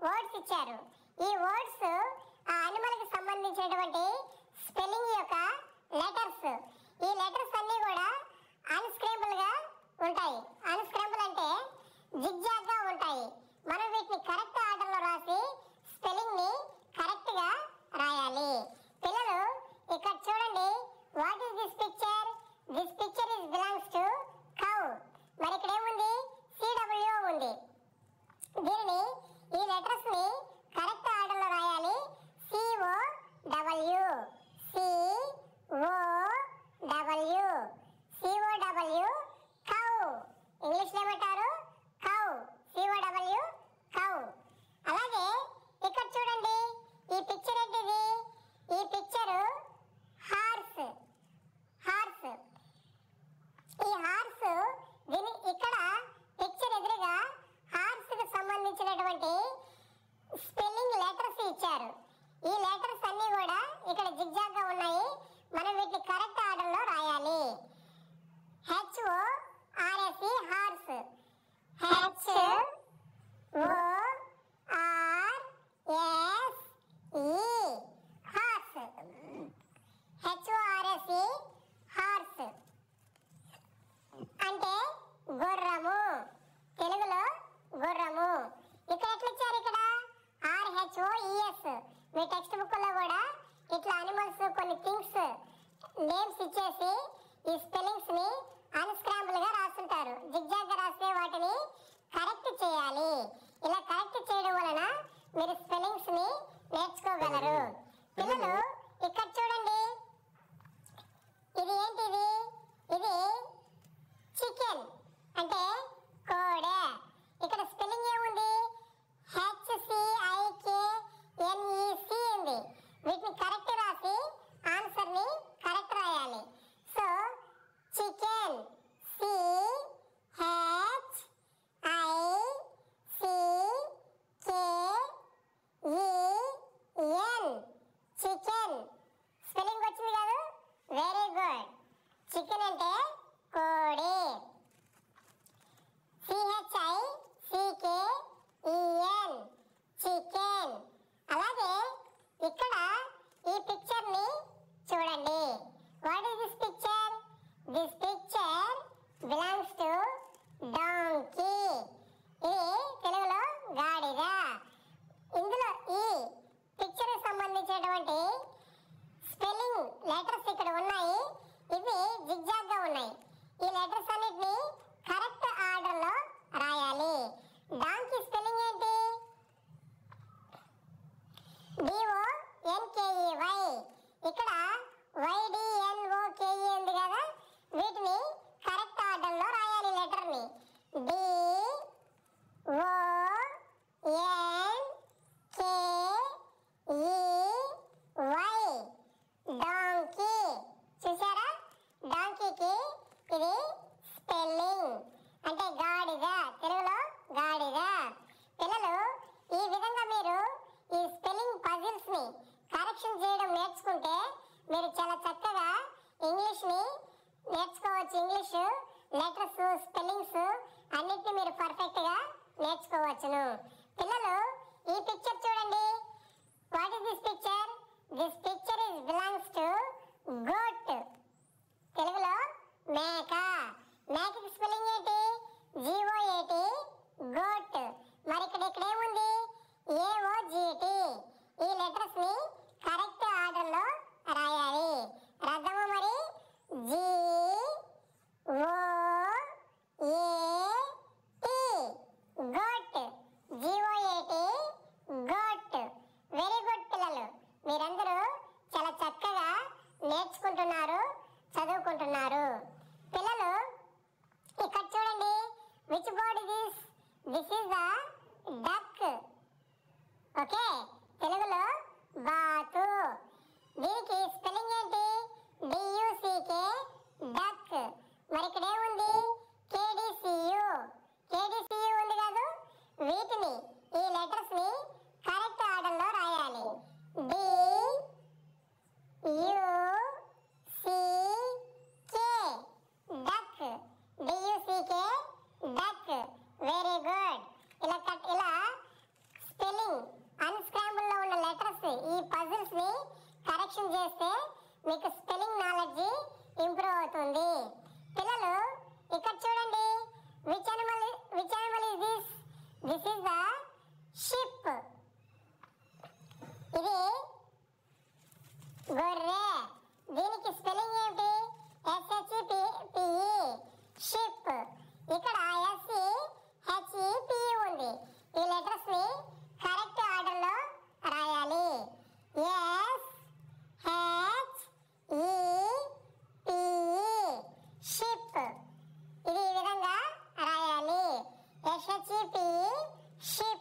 Words ఇచ్చారు. ఈ words ఆ అనిమల్ కి సంబంధించినటువంటి స్పెల్లింగ్ యొక్క లెటర్స్. ఈ లెటర్స్ అన్ని కూడా అన్స్క్రాంబుల్ గా ఉంటాయి. అన్స్క్రాంబుల్ అంటే జిగ్జాగ్ గా ఉంటాయి. మనం వీటిని కరెక్ట్ ఆర్డర్ లో రాసి స్పెల్లింగ్ ని కరెక్ట్ గా రాయాలి. పిల్లలు ఇక్కడ చూడండి, what is this picture? This picture is belongs to cow. మరి ఇక్కడ ఏముంది? సిడబ్ల్యూ ఉంది. దీనిని ఈ లెటర్స్ ని కరెక్ట్ ఆర్డర్ లో రాయాలి. C O W, C O W, C O W cow. English లో ఏమంటారు? కౌ. C O W cow. అలాగే ఇక్కడ చూడండి, ఈ పిక్చర్ ఏంటిది? ఈ పిక్చర్ హార్స్. హార్స్. ఈ హార్స్, దీని ఇక్కడ పిక్చర్ ఎదురుగా హార్స్ కి సంబంధించినటువంటి స్పెల్లింగ్ లెటర్స్ ఇచ్చారు. ఈ లెటర్స్ అన్ని కూడా ఇక్కడ జిగ్జాగ్ గా ఉన్నాయి. మనం వీటిని కరెక్ట్ ఆర్డర్ లో రాయాలి. HORSE horse. HORSE horse. HORSE horse అంటే గుర్రము. తెలుగులో గుర్రము. ఇక్కడ ఎట్లా ఇచ్చారు? ఇక్కడ RHOES. మీ టెక్స్ట్ బుక్ లో కూడా ఇట్లా అనిమల్స్ కొన్ని థింగ్స్ నేమ్స్ ఇచ్చేసి ఈ స్పెల్లింగ్స్ ని అన్స్క్రాంబుల్ గా రాస్తుంటారు. జిగ్జాగ్ గా రాస్తే వాటిని కరెక్ట్ చేయాలి. ఇలా కరెక్ట్ చేయడం వలన మీరు స్పెల్లింగ్స్ ని నేర్చుకోగలరు. పిల్లలు ఇక్కడ చూడండి, ఇది ఏంటిది? ఇది చికెన్ అంటే కోడె. ఇక్కడ స్పెల్లింగ్ ఏముంది? HCIKNEC ఉంది. వీటిని కరెక్ట్ రాసి ఆన్సర్ ని కరెక్ట్ రాయాలి. So chicken CHICKEN. Chicken. Spelling వచ్చింది కదా? Very good. చికెన్ అంటే కోడి. CHICKEN chicken. అలాగే ఇక్కడ ఈ పిక్చర్ ని చూడండి. What is this picture? This picture belongs to donkey. ఇది తెలుగులో గాడిద. ఇందులో ఈ పిక్చర్ కి సంబంధించినటువంటి స్పెల్లింగ్ లెటర్స్ ఇక్కడ ఉన్నాయి. ఇవి జిగ్జాగ్ గా ఉన్నాయి. ఈ లెటర్స్ అన్నిటిని కరెక్ట్ ఆర్డర్ లో రాయాలి. డాంకీ స్పెల్లింగ్ ఏంటి? DONKEY. ఇక్కడ YDNOKE ఉంది కదా? వీటిని కరెక్ట్ ఆర్డర్ లో రాయాలి. లెటర్ ని DONKEY. డాంకీ. చూసారా? డాంకీకి ఇది స్పెల్లింగ్ అంటే గాడిద. తెలుగులో గాడిద. పిల్లలు ఈ విధంగా మీరు ఈ స్పెల్లింగ్ పజిల్స్ ని కరెక్షన్ చేయడం నేర్చుకుంటే మీరు చాలా చక్కగా ఇంగ్లీష్ ని నేర్చుకోవచ్చు. ఇంగ్లీష్ లెటర్స్, స్పెల్లింగ్స్ అన్నిటిని మీరు పర్ఫెక్ట్ గా నేర్చుకోవచ్చును. పిల్లలు ఈ పిక్చర్ చూడండి. What is this picture? This picture is belongs to goat. తెలుగులో మేక. మేకకి స్పెల్లింగ్ ఏంటి? GOAT. గోట్. మరి ఇక్కడ ఏముంది? AOGT. ఈ లెటర్స్ ని కరెక్ట్ ఆర్డర్ లో రాయాలి. రాద్దామా మరి? GOAT. GOAT. Goat. Very good పిల్లలు. మీరందరూ చాలా చక్కగా నేర్చుకుంటున్నారు, చదువుకుంటున్నారు. పిల్లలు ఇక్కడ చూడండి, which bird is this? This is the duck. Okay, తెలుగులో బాతు. దీనికి స్పెల్లింగ్ ఏంటి? DUCK. డక్. మరి ఇక్కడ ఏముంది? KDCU. KDCU ఉంది కాదు? వీటిని ఈ లెటర్స్ ని కరెక్ట్ ఆర్డర్ లో రాయాలి. DUCK. Duck. DUCK. Duck. Very good. ఇలా స్పెల్లింగ్ చేస్తే మీకు స్పెల్లింగ్ నాలెడ్జ్ ఇంప్రూవ్ అవుతుంది. పిల్లలు ఇక్కడ చూడండి, which animal is this? This is the ship. ఇది గొర్రె. దీనికి స్పెల్లింగ్ ఏంటి? SHIPPE ship. ఇక్కడ SHEPE ఉంది. ఈ లెటర్స్ ని కరెక్ట్ ఆర్డర్ లో రాయాలి. SHEPE ship. ఇది ఈ విధంగా రాయాలి. SHEPE ship.